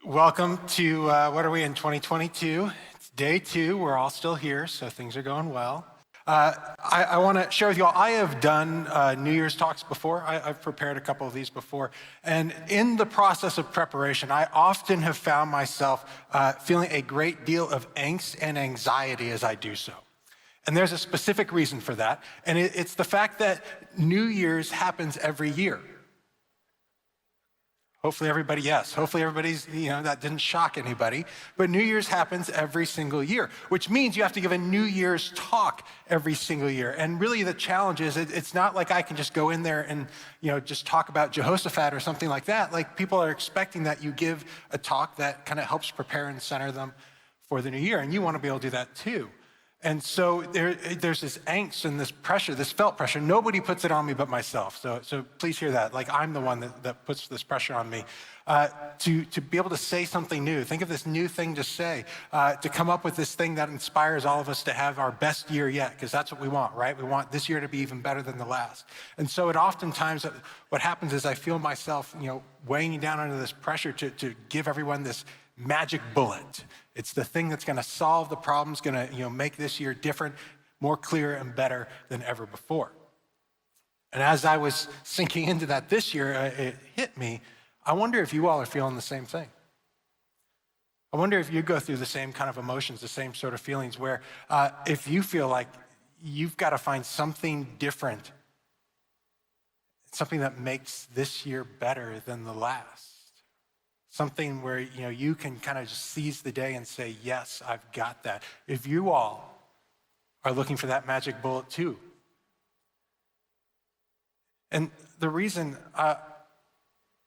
Welcome to, what are we in 2022? It's day 2. We're all still here, so things are going well. I want to share with you all, I have done New Year's talks before. I've prepared a couple of these before. And in the process of preparation, I often have found myself feeling a great deal of angst and anxiety as I do so. And there's a specific reason for that. And it's the fact that New Year's happens every year. Hopefully everybody's, that didn't shock anybody. But New Year's happens every single year, which means you have to give a New Year's talk every single year. And really the challenge is it's not like I can just go in there and, just talk about Jehoshaphat or something like that. Like people are expecting that you give a talk that kind of helps prepare and center them for the new year. And you want to be able to do that too. And so there's this angst and this pressure, this felt pressure. Nobody puts it on me but myself. So please hear that. Like I'm the one that puts this pressure on me to be able to say something new. Think of this new thing to say, to come up with this thing that inspires all of us to have our best year yet, because that's what we want, right? We want this year to be even better than the last. And so oftentimes what happens is I feel myself, weighing down under this pressure to give everyone this magic bullet. It's the thing that's going to solve the problems, going to make this year different, more clear and better than ever before. And as I was sinking into that this year, it hit me. I wonder if you all are feeling the same thing. I wonder if you go through the same kind of emotions, the same sort of feelings where if you feel like you've got to find something different, something that makes this year better than the last. Something where, you can kind of just seize the day and say, yes, I've got that. If you all are looking for that magic bullet too. And the reason I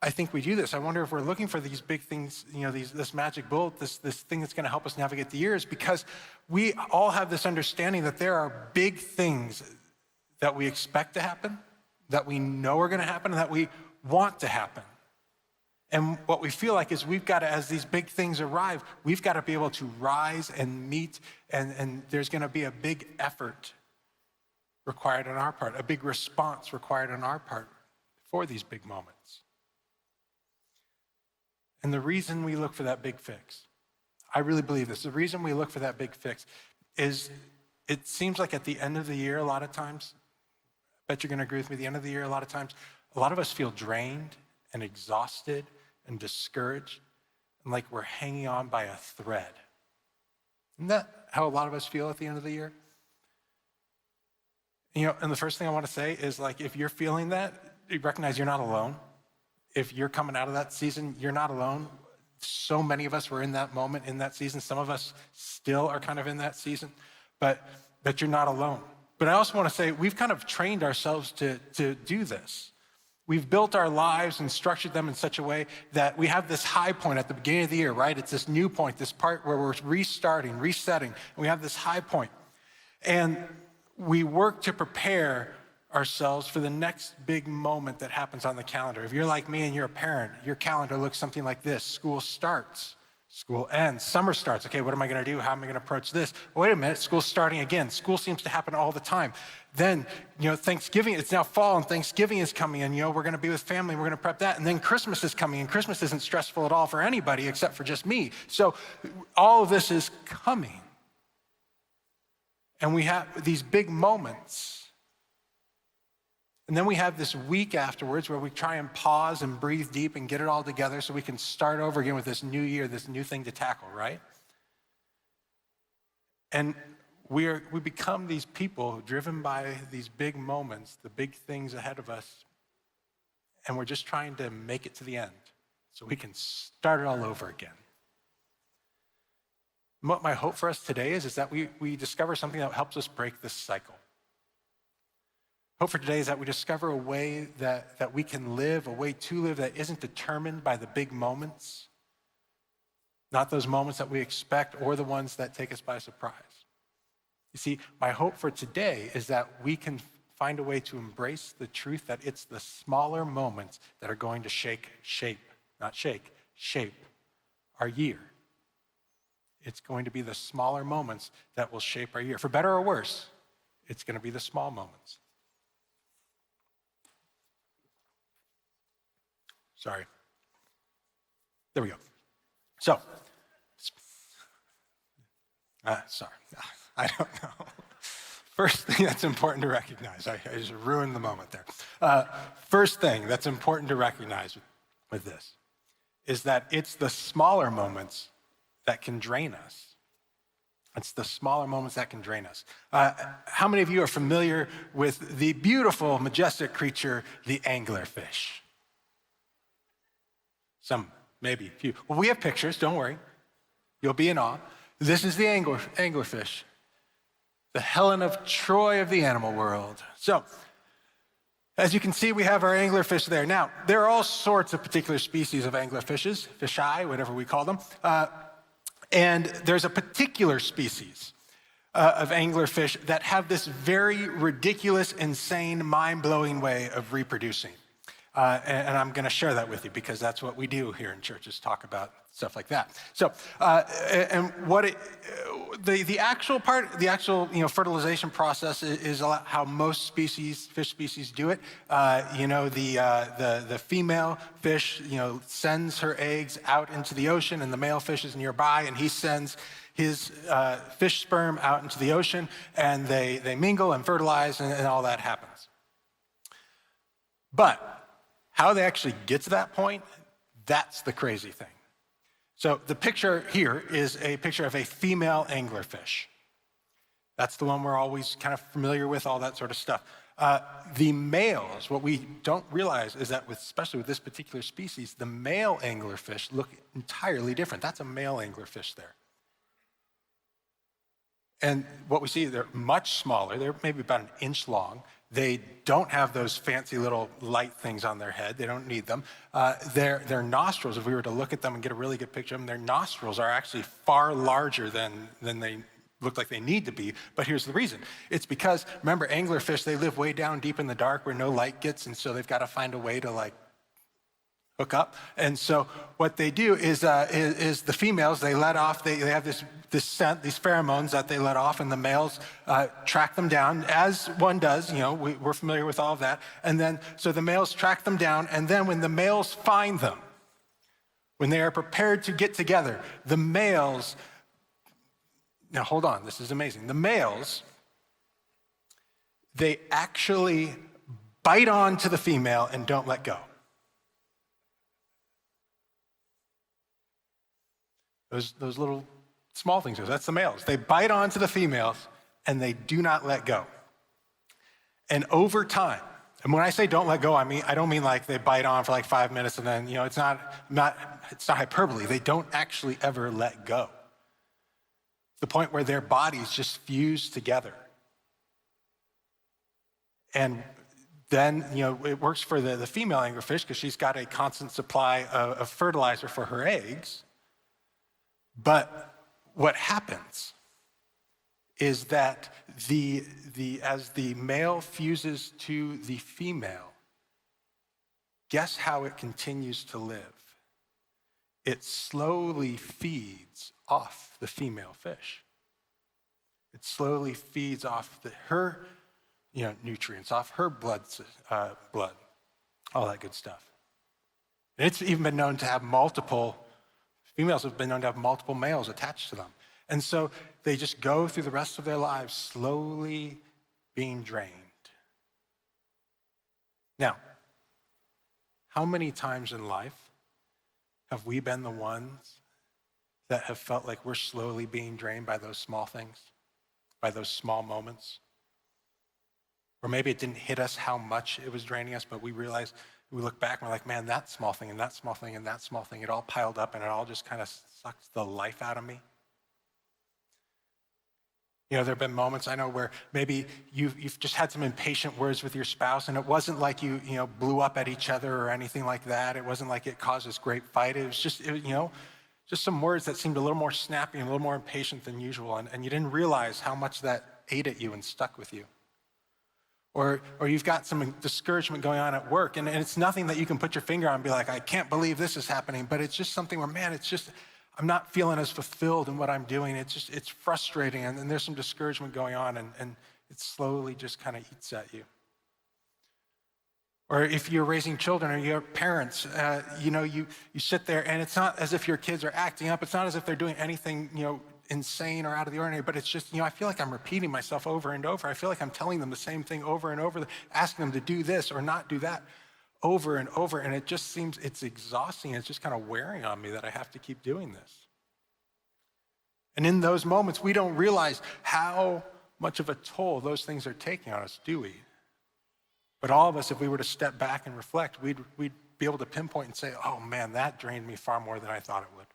think we do this, I wonder if we're looking for these big things, this magic bullet, this thing that's going to help us navigate the year, is because we all have this understanding that there are big things that we expect to happen, that we know are going to happen, and that we want to happen. And what we feel like is we've got to, as these big things arrive, we've got to be able to rise and meet, and there's going to be a big effort required on our part, a big response required on our part for these big moments. And the reason we look for that big fix, I really believe this, the reason we look for that big fix is it seems like at the end of the year a lot of times, I bet you're going to agree with me, the end of the year a lot of times, a lot of us feel drained and exhausted and discouraged, and like we're hanging on by a thread. Isn't that how a lot of us feel at the end of the year? And the first thing I want to say is, like, if you're feeling that, you recognize you're not alone. If you're coming out of that season, you're not alone. So many of us were in that moment, in that season. Some of us still are kind of in that season, but you're not alone. But I also want to say we've kind of trained ourselves to do this. We've built our lives and structured them in such a way that we have this high point at the beginning of the year, right? It's this new point, this part where we're restarting, resetting, and we have this high point. And we work to prepare ourselves for the next big moment that happens on the calendar. If you're like me and you're a parent, your calendar looks something like this. School starts. School ends, summer starts. Okay, what am I going to do? How am I going to approach this? Wait a minute, school's starting again. School seems to happen all the time. Then, Thanksgiving, it's now fall and Thanksgiving is coming and, we're going to be with family. We're going to prep that. And then Christmas is coming and Christmas isn't stressful at all for anybody except for just me. So all of this is coming. And we have these big moments. And then we have this week afterwards where we try and pause and breathe deep and get it all together so we can start over again with this new year, this new thing to tackle, right? And we become these people driven by these big moments, the big things ahead of us, and we're just trying to make it to the end so we can start it all over again. And what my hope for us today is that we discover something that helps us break this cycle. Hope for today is that we discover a way that we can live, a way to live that isn't determined by the big moments, not those moments that we expect or the ones that take us by surprise. You see, my hope for today is that we can find a way to embrace the truth that it's the smaller moments that are going to shape our year. It's going to be the smaller moments that will shape our year. For better or worse, it's going to be the small moments. Sorry. There we go. So, sorry, I don't know. First thing that's important to recognize, I just ruined the moment there. First thing that's important to recognize with this is that it's the smaller moments that can drain us. It's the smaller moments that can drain us. How many of you are familiar with the beautiful, majestic creature, the anglerfish? Some, maybe a few. Well, we have pictures, don't worry. You'll be in awe. This is the anglerfish, the Helen of Troy of the animal world. So, as you can see, we have our anglerfish there. Now, there are all sorts of particular species of anglerfishes, fish-eye, whatever we call them. And there's a particular species of anglerfish that have this very ridiculous, insane, mind-blowing way of reproducing. And I'm going to share that with you because that's what we do here in churches, talk about stuff like that. So, and what the actual fertilization process is how most fish species do it. The female fish, sends her eggs out into the ocean, and the male fish is nearby, and he sends his fish sperm out into the ocean, and they mingle and fertilize, and all that happens. But how they actually get to that point, that's the crazy thing. So the picture here is a picture of a female anglerfish. That's the one we're always kind of familiar with, all that sort of stuff. The males, what we don't realize is that especially with this particular species, the male anglerfish look entirely different. That's a male anglerfish there. And what we see, they're much smaller. They're maybe about an inch long. They don't have those fancy little light things on their head. They don't need them. Their nostrils, if we were to look at them and get a really good picture of them, their nostrils are actually far larger than they look like they need to be. But here's the reason. It's because, remember, anglerfish, they live way down deep in the dark where no light gets, and so they've got to find a way to hook up. And so what they do is the females, they let off, they have this scent, these pheromones that they let off, and the males track them down, as one does, we're familiar with all of that. And then, so the males track them down, and then when the males find them, when they are prepared to get together, the males, now hold on, this is amazing. The males, they actually bite on to the female and don't let go. Those little small things, that's the males. They bite onto the females and they do not let go. And over time, and when I say don't let go, I don't mean like they bite on for 5 minutes and then, it's not hyperbole. They don't actually ever let go. The point where their bodies just fuse together. And then, it works for the female anglerfish because she's got a constant supply of fertilizer for her eggs. But what happens is that as the male fuses to the female, guess how it continues to live? It slowly feeds off the female fish. It slowly feeds off her nutrients, off her blood, all that good stuff. And it's even been known to have females have been known to have multiple males attached to them. And so they just go through the rest of their lives slowly being drained. Now, how many times in life have we been the ones that have felt like we're slowly being drained by those small things, by those small moments? Or maybe it didn't hit us how much it was draining us, but we realized, we look back and we're like, man, that small thing and that small thing and that small thing, it all piled up and it all just kind of sucks the life out of me. There have been moments I know where maybe you've just had some impatient words with your spouse, and it wasn't like you blew up at each other or anything like that. It wasn't like it caused this great fight. It was just some words that seemed a little more snappy and a little more impatient than usual, and you didn't realize how much that ate at you and stuck with you. Or you've got some discouragement going on at work, and it's nothing that you can put your finger on and be like, I can't believe this is happening, but it's just something where, man, I'm not feeling as fulfilled in what I'm doing. It's frustrating, and there's some discouragement going on, and it slowly just kind of eats at you. Or if you're raising children or you're parents, you sit there and it's not as if your kids are acting up. It's not as if they're doing anything, insane or out of the ordinary, but it's just, I feel like I'm repeating myself over and over. I feel like I'm telling them the same thing over and over, asking them to do this or not do that over and over. And it just seems it's exhausting. It's just kind of wearing on me that I have to keep doing this. And in those moments, we don't realize how much of a toll those things are taking on us, do we? But all of us, if we were to step back and reflect, we'd be able to pinpoint and say, oh man, that drained me far more than I thought it would.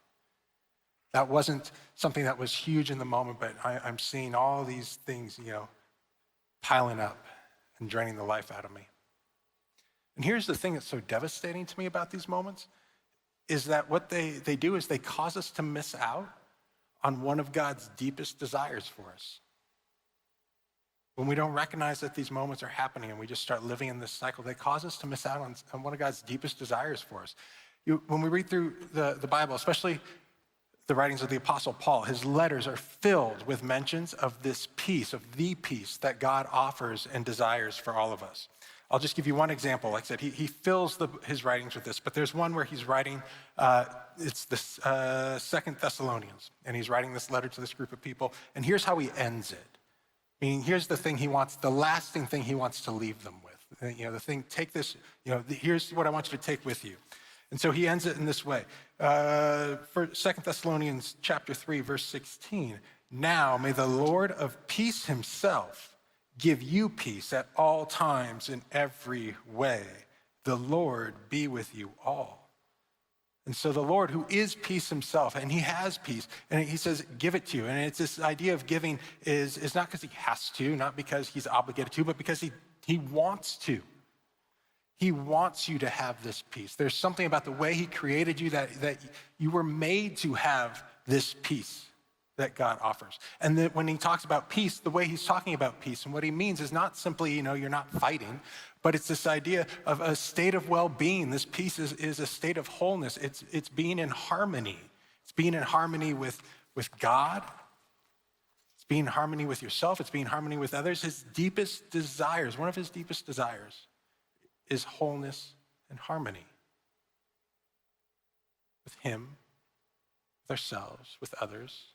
That wasn't something that was huge in the moment, but I'm seeing all these things, piling up and draining the life out of me. And here's the thing that's so devastating to me about these moments, is that what they do is they cause us to miss out on one of God's deepest desires for us. When we don't recognize that these moments are happening and we just start living in this cycle, they cause us to miss out on one of God's deepest desires for us. When we read through the Bible, especially the writings of the Apostle Paul, his letters are filled with mentions of this peace, of the peace that God offers and desires for all of us. I'll just give you one example. Like I said, he fills his writings with this, but there's one where he's writing, it's the 2 Thessalonians, and he's writing this letter to this group of people, and here's how he ends it. Meaning, here's the thing the lasting thing he wants to leave them with. The thing, take this, here's what I want you to take with you. And so he ends it in this way. For 2 Thessalonians chapter 3, verse 16, now may the Lord of peace himself give you peace at all times in every way. The Lord be with you all. And so the Lord, who is peace himself, and he has peace, and he says, give it to you. And it's this idea of giving is not because he has to, not because he's obligated to, but because he wants to. He wants you to have this peace. There's something about the way he created you that you were made to have this peace that God offers. And that when he talks about peace, the way he's talking about peace, and what he means is not simply, you're not fighting, but it's this idea of a state of well-being. This peace is a state of wholeness. It's being in harmony. It's being in harmony with God. It's being in harmony with yourself. It's being in harmony with others. His deepest desires, one of his deepest desires, is wholeness and harmony with him, with ourselves, with others.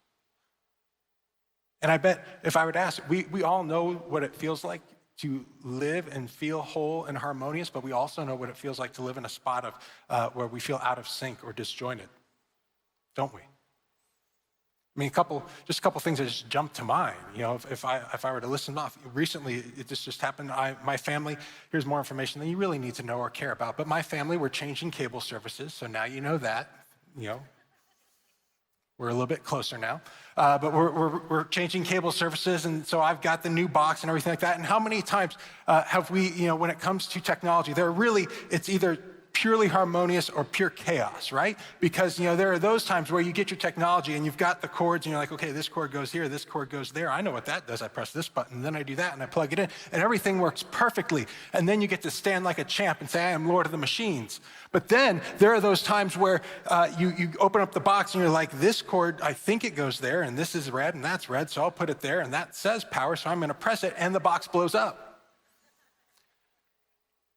And I bet if I were to ask, we all know what it feels like to live and feel whole and harmonious, but we also know what it feels like to live in a spot of where we feel out of sync or disjointed, don't we? I mean, just a couple things that just jumped to mind. If I were to listen off, recently this just happened. My family, here's more information than you really need to know or care about, but my family, we're changing cable services, so now you know that, We're a little bit closer now, but we're changing cable services, and so I've got the new box and everything like that. And how many times have we, when it comes to technology, it's either purely harmonious or pure chaos, right? Because, there are those times where you get your technology and you've got the cords and you're like, okay, this cord goes here, this cord goes there. I know what that does. I press this button, and then I do that, and I plug it in, and everything works perfectly. And then you get to stand like a champ and say, I am Lord of the machines. But then there are those times where you open up the box and you're like, this cord, I think it goes there, and this is red, and that's red, so I'll put it there, and that says power, so I'm going to press it, and the box blows up.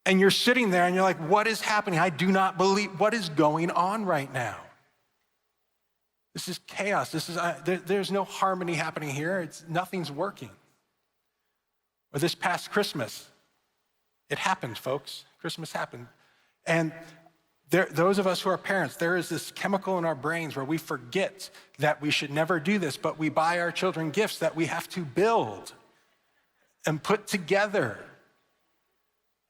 And you're sitting there and you're like, what is happening? I do not believe, what is going on right now? This is chaos. There's no harmony happening here. Nothing's working. Or this past Christmas, it happened, folks. Christmas happened. And those of us who are parents, there is this chemical in our brains where we forget that we should never do this, but we buy our children gifts that we have to build and put together.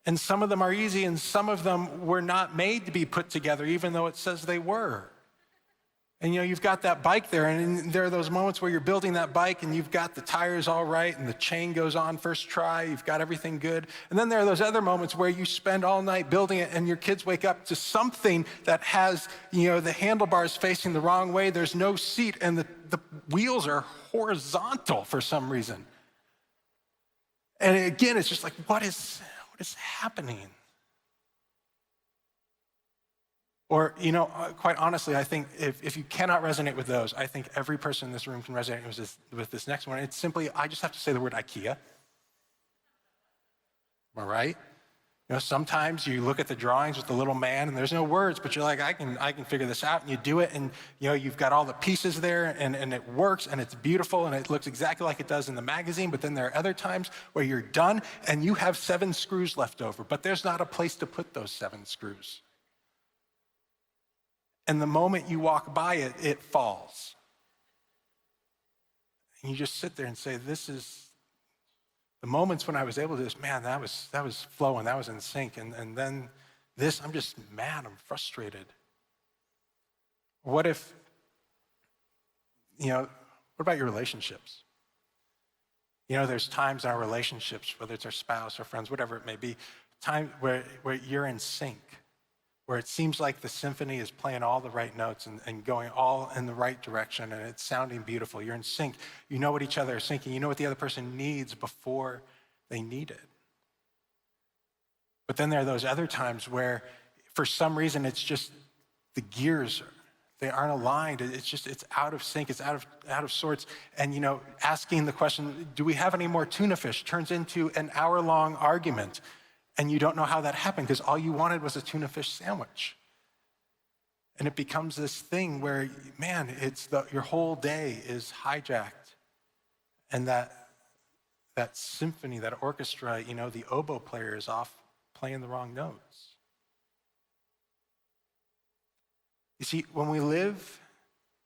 And some of them are easy, and some of them were not made to be put together, even though it says they were. And you've got that bike there, and there are those moments where you're building that bike, and you've got the tires all right, and the chain goes on first try, you've got everything good. And then there are those other moments where you spend all night building it, and your kids wake up to something that has, the handlebars facing the wrong way, there's no seat, and the wheels are horizontal for some reason. And again, it's just like, what is happening? Or, quite honestly, I think if you cannot resonate with those, I think every person in this room can resonate with this next one. It's simply, I just have to say the word IKEA. Am I right? Sometimes you look at the drawings with the little man and there's no words, but you're like, I can figure this out, and you do it, and you've got all the pieces there, and it works, and it's beautiful, and it looks exactly like it does in the magazine. But then there are other times where you're done and you have 7 screws left over, but there's not a place to put those 7 screws. And the moment you walk by it, it falls. And you just sit there and say, this is the moments when I was able to do this, man, that was flowing, that was in sync. And then this, I'm just mad, I'm frustrated. What if, what about your relationships? There's times in our relationships, whether it's our spouse or friends, whatever it may be, time where you're in sync, where it seems like the symphony is playing all the right notes and going all in the right direction, and it's sounding beautiful. You're in sync. You know what each other is thinking. You know what the other person needs before they need it. But then there are those other times where, for some reason, it's just the gears, they aren't aligned. It's out of sync. It's out of sorts. And, asking the question, do we have any more tuna fish, turns into an hour-long argument. And you don't know how that happened because all you wanted was a tuna fish sandwich. And it becomes this thing where, man, your whole day is hijacked. And that symphony, that orchestra, the oboe player is off playing the wrong notes. You see, when we live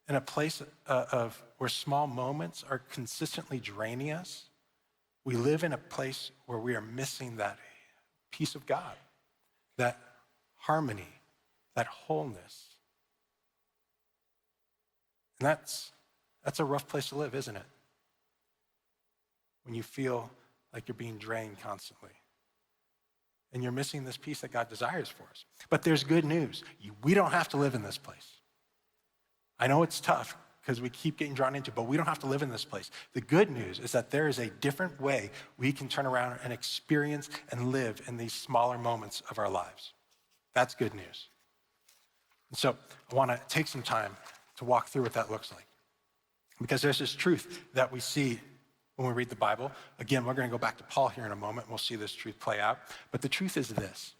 in a place of where small moments are consistently draining us, we live in a place where we are missing that peace of God, that harmony, that wholeness. And that's a rough place to live, isn't it? When you feel like you're being drained constantly. And you're missing this peace that God desires for us. But there's good news. We don't have to live in this place. I know it's tough because we keep getting drawn into it, but we don't have to live in this place. The good news is that there is a different way we can turn around and experience and live in these smaller moments of our lives. That's good news. And so I want to take some time to walk through what that looks like. Because there's this truth that we see when we read the Bible. Again, we're going to go back to Paul here in a moment, and we'll see this truth play out. But the truth is this,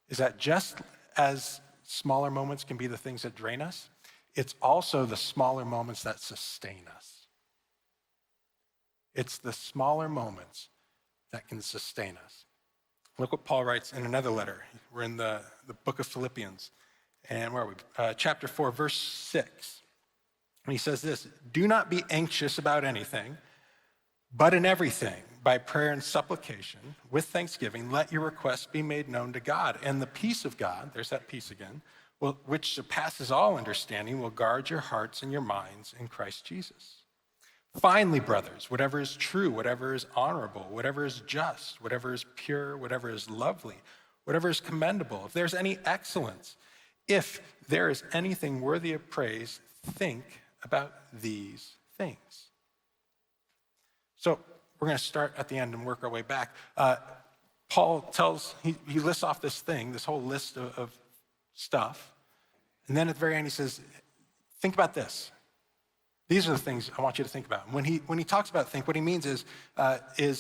is that just as smaller moments can be the things that drain us, it's also the smaller moments that sustain us. It's the smaller moments that can sustain us. Look what Paul writes in another letter. We're in the book of Philippians, and where are we? Chapter 4, verse 6. And he says this, "Do not be anxious about anything, but in everything, by prayer and supplication, with thanksgiving, let your requests be made known to God. And the peace of God," there's that peace again, "which surpasses all understanding, will guard your hearts and your minds in Christ Jesus. Finally, brothers, whatever is true, whatever is honorable, whatever is just, whatever is pure, whatever is lovely, whatever is commendable, if there's any excellence, if there is anything worthy of praise, think about these things." So we're going to start at the end and work our way back. Paul he lists off this whole list of stuff. And then at the very end, he says, think about this. These are the things I want you to think about. When he talks about think, what he means is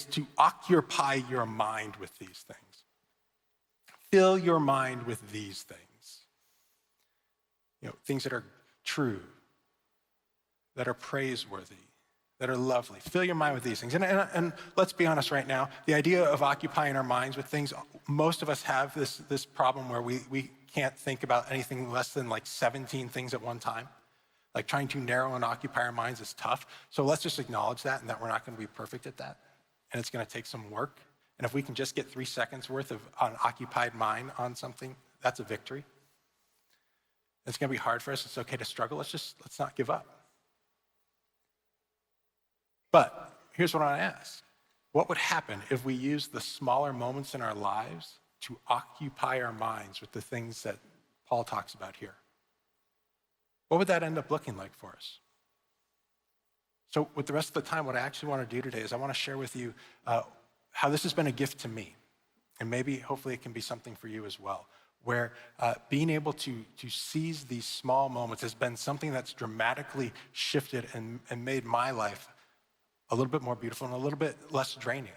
to occupy your mind with these things. Fill your mind with these things. Things that are true, that are praiseworthy, that are lovely. Fill your mind with these things. And let's be honest right now, the idea of occupying our minds with things, most of us have this problem where we can't think about anything less than like 17 things at one time. Like trying to narrow and occupy our minds is tough. So let's just acknowledge that and that we're not going to be perfect at that. And it's going to take some work. And if we can just get 3 seconds worth of an occupied mind on something, that's a victory. It's going to be hard for us. It's okay to struggle. Let's not give up. But here's what I want to ask. What would happen if we used the smaller moments in our lives to occupy our minds with the things that Paul talks about here? What would that end up looking like for us? So with the rest of the time, what I actually want to do today is I want to share with you how this has been a gift to me. And maybe, hopefully, it can be something for you as well, where being able to seize these small moments has been something that's dramatically shifted and made my life a little bit more beautiful and a little bit less draining.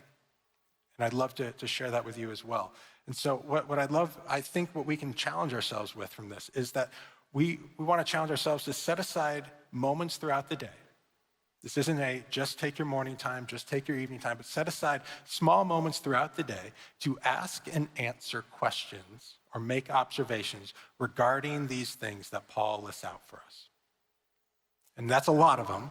And I'd love to share that with you as well. And so what I'd love, I think what we can challenge ourselves with from this is that we want to challenge ourselves to set aside moments throughout the day. This isn't a just take your morning time, just take your evening time, but set aside small moments throughout the day to ask and answer questions or make observations regarding these things that Paul lists out for us. And that's a lot of them.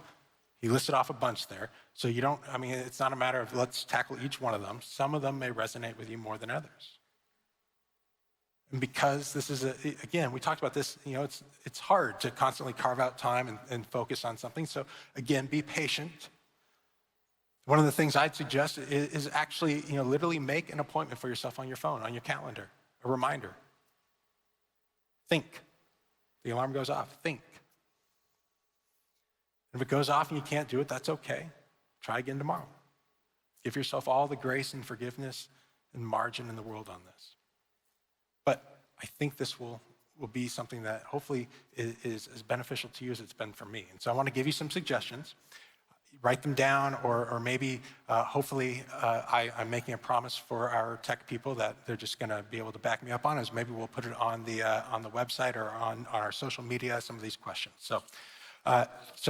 He listed off a bunch there. So it's not a matter of let's tackle each one of them. Some of them may resonate with you more than others. And because this is, again, we talked about this, it's hard to constantly carve out time and focus on something. So again, be patient. One of the things I'd suggest is actually, literally make an appointment for yourself on your phone, on your calendar, a reminder. Think. The alarm goes off. Think. And if it goes off and you can't do it, that's okay. Try again tomorrow. Give yourself all the grace and forgiveness and margin in the world on this. But I think this will be something that hopefully is as beneficial to you as it's been for me. And so I want to give you some suggestions. Write them down, or maybe hopefully I'm making a promise for our tech people that they're just going to be able to back me up on it. Maybe we'll put it on the website or on our social media, some of these questions. So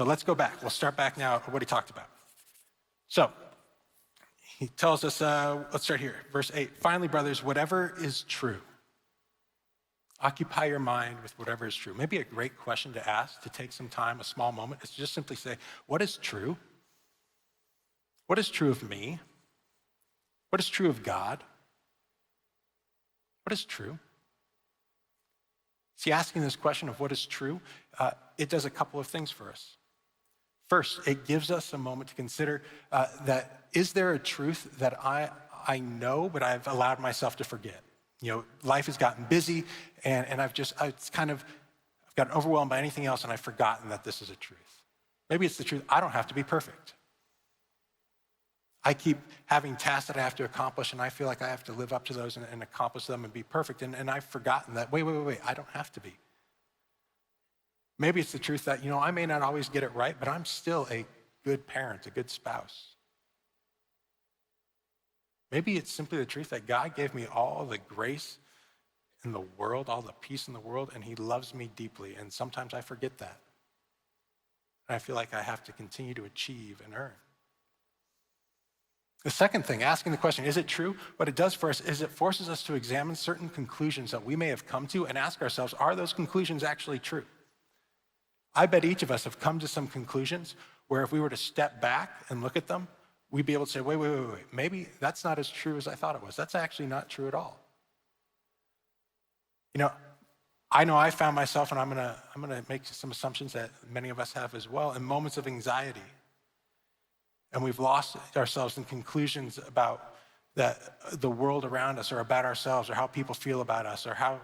let's go back. We'll start back now at what he talked about. So he tells us, let's start here, verse 8. Finally, brothers, whatever is true. Occupy your mind with whatever is true. Maybe a great question to ask, to take some time, a small moment, is to just simply say, what is true? What is true of me? What is true of God? What is true? See, asking this question of what is true, it does a couple of things for us. First, it gives us a moment to consider that is there a truth that I know, but I've allowed myself to forget? Life has gotten busy, and I've gotten overwhelmed by anything else, and I've forgotten that this is a truth. Maybe it's the truth. I don't have to be perfect. I keep having tasks that I have to accomplish, and I feel like I have to live up to those and accomplish them and be perfect, and I've forgotten that, wait, I don't have to be. Maybe it's the truth that, I may not always get it right, but I'm still a good parent, a good spouse. Maybe it's simply the truth that God gave me all the grace in the world, all the peace in the world, and he loves me deeply. And sometimes I forget that. And I feel like I have to continue to achieve and earn. The second thing, asking the question, is it true? What it does for us is it forces us to examine certain conclusions that we may have come to and ask ourselves, are those conclusions actually true? I bet each of us have come to some conclusions where if we were to step back and look at them, we'd be able to say, wait, maybe that's not as true as I thought it was. That's actually not true at all. I know I found myself, and I'm gonna make some assumptions that many of us have as well, in moments of anxiety. And we've lost ourselves in conclusions about the world around us or about ourselves or how people feel about us or how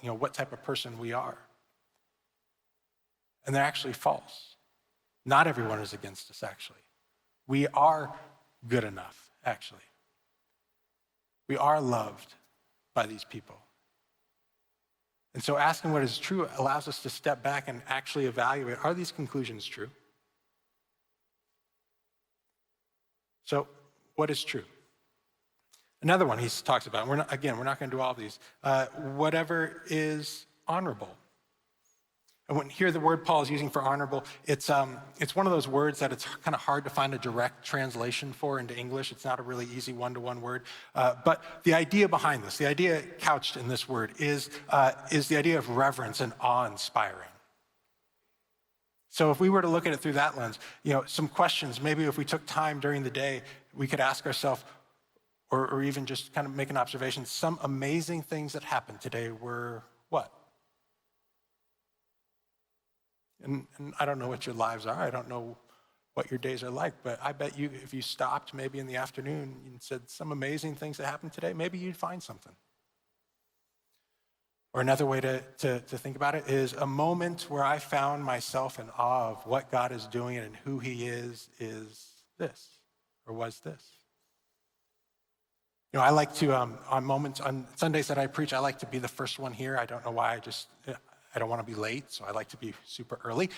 what type of person we are. And they're actually false. Not everyone is against us, actually. We are good enough, actually. We are loved by these people. And so asking what is true allows us to step back and actually evaluate, are these conclusions true? So what is true? Another one he talks about, we're not going to do all of these, whatever is honorable. And when here the word Paul is using for honorable, it's one of those words that it's kind of hard to find a direct translation for into English. It's not a really easy one-to-one word. But the idea behind this, the idea couched in this word is the idea of reverence and awe-inspiring. So if we were to look at it through that lens, some questions, maybe if we took time during the day, we could ask ourselves, or even just kind of make an observation, some amazing things that happened today were what? And I don't know what your lives are. I don't know what your days are like, but I bet you if you stopped maybe in the afternoon and said some amazing things that happened today, maybe you'd find something. Or another way to think about it is a moment where I found myself in awe of what God is doing and who he is this, or was this. I like to, on Sundays that I preach, I like to be the first one here. I don't know why, I don't want to be late, so I like to be super early.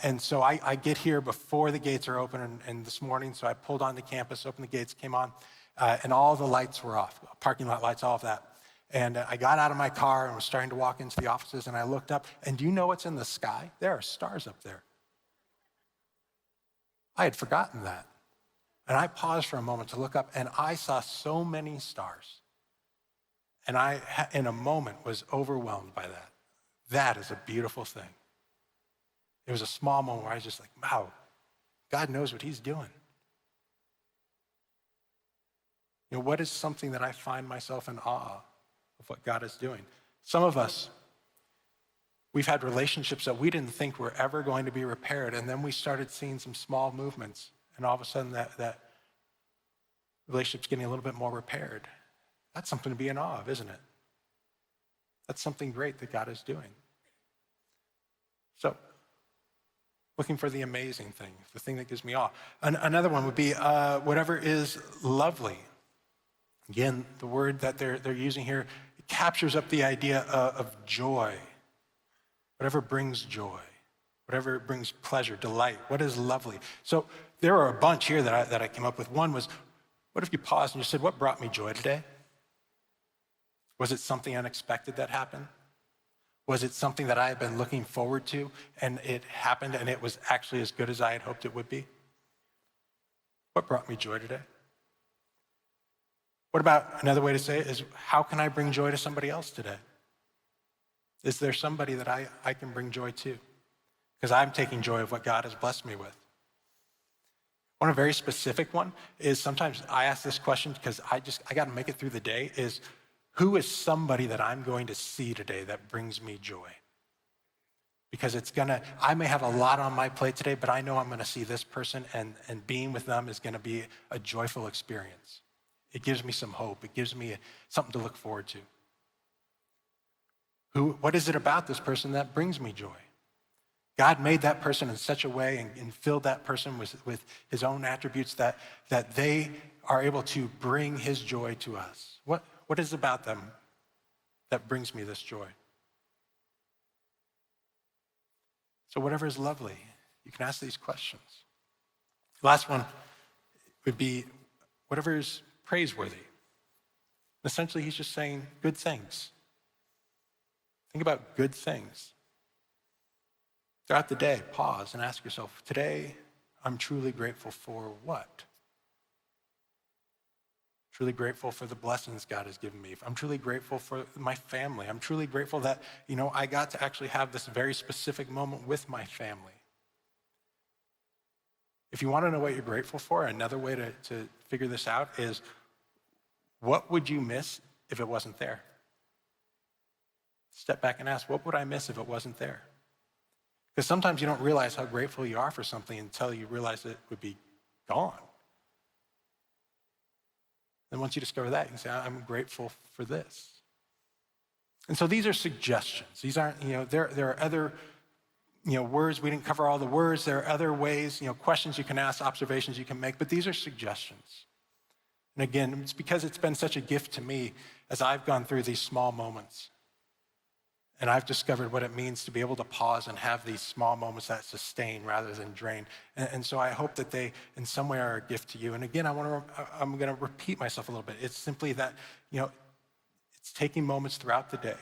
And so I get here before the gates are open, and this morning, so I pulled onto campus, opened the gates, came on, and all the lights were off, parking lot lights, all of that. And I got out of my car and was starting to walk into the offices, and I looked up, and do you know what's in the sky? There are stars up there. I had forgotten that. And I paused for a moment to look up, and I saw so many stars. And I, in a moment, was overwhelmed by that. That is a beautiful thing. It was a small moment where I was just like, wow, God knows what he's doing. You know, what is something that I find myself in awe of what God is doing? Some of us, we've had relationships that we didn't think were ever going to be repaired, and then we started seeing some small movements, and all of a sudden that relationship's getting a little bit more repaired. That's something to be in awe of, isn't it? That's something great that God is doing. So, looking for the amazing thing, the thing that gives me awe. Another one would be whatever is lovely. Again, the word that they're using here captures up the idea of joy. Whatever brings joy, whatever brings pleasure, delight, what is lovely. So there are a bunch here that I came up with. One was, what if you paused and you said, what brought me joy today? Was it something unexpected that happened? Was it something that I had been looking forward to and it happened and it was actually as good as I had hoped it would be? What brought me joy today? What about another way to say it is, how can I bring joy to somebody else today? Is there somebody that I can bring joy to? Because I'm taking joy of what God has blessed me with. One very specific one is sometimes I ask this question because I got to make it through the day is, who is somebody that I'm going to see today that brings me joy? Because I may have a lot on my plate today, but I know I'm going to see this person and being with them is going to be a joyful experience. It gives me some hope. It gives me something to look forward to. What is it about this person that brings me joy? God made that person in such a way and filled that person with his own attributes that they are able to bring his joy to us. What is it about them that brings me this joy? So whatever is lovely, you can ask these questions. Last one would be whatever is praiseworthy. Essentially, he's just saying good things. Think about good things. Throughout the day, pause and ask yourself, today, I'm truly grateful for what? Truly grateful for the blessings God has given me. I'm truly grateful for my family. I'm truly grateful that, I got to actually have this very specific moment with my family. If you want to know what you're grateful for, another way to figure this out is, what would you miss if it wasn't there? Step back and ask, what would I miss if it wasn't there? Because sometimes you don't realize how grateful you are for something until you realize it would be gone. And once you discover that, you can say, I'm grateful for this. And so these are suggestions. These aren't, there are other, words. We didn't cover all the words. There are other ways, questions you can ask, observations you can make, but these are suggestions. And again, it's because it's been such a gift to me as I've gone through these small moments. And I've discovered what it means to be able to pause and have these small moments that sustain rather than drain. And so I hope that they, in some way, are a gift to you. And again, I'm going to repeat myself a little bit. It's simply that, it's taking moments throughout the day.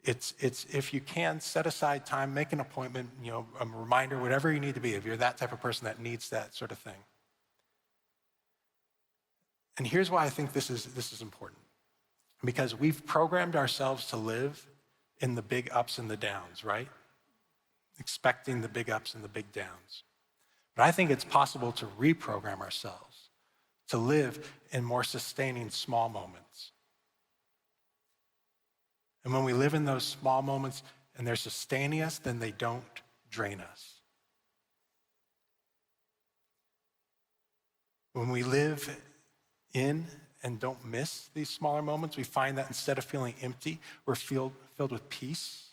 It's if you can, set aside time, make an appointment, a reminder, whatever you need to be, if you're that type of person that needs that sort of thing. And here's why I think this is important. Because we've programmed ourselves to live in the big ups and the downs, right? Expecting the big ups and the big downs. But I think it's possible to reprogram ourselves to live in more sustaining small moments. And when we live in those small moments and they're sustaining us, then they don't drain us. When we live in and don't miss these smaller moments, we find that instead of feeling empty, we're filled with peace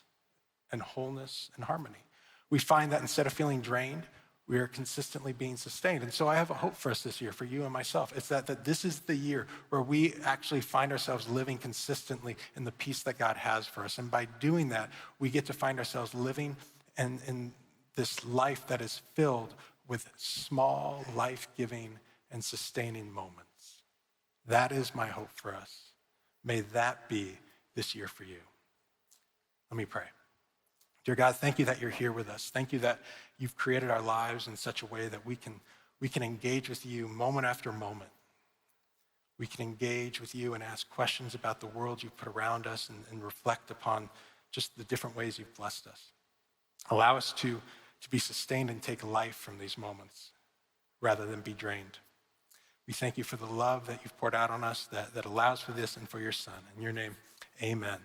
and wholeness and harmony. We find that instead of feeling drained, we are consistently being sustained. And so I have a hope for us this year, for you and myself. It's that this is the year where we actually find ourselves living consistently in the peace that God has for us. And by doing that, we get to find ourselves living in this life that is filled with small, life-giving, and sustaining moments. That is my hope for us. May that be this year for you. Let me pray. Dear God, thank you that you're here with us. Thank you that you've created our lives in such a way that we can engage with you moment after moment. We can engage with you and ask questions about the world you've put around us and reflect upon just the different ways you've blessed us. Allow us to be sustained and take life from these moments rather than be drained. We thank you for the love that you've poured out on us that allows for this and for your Son. In your name, amen.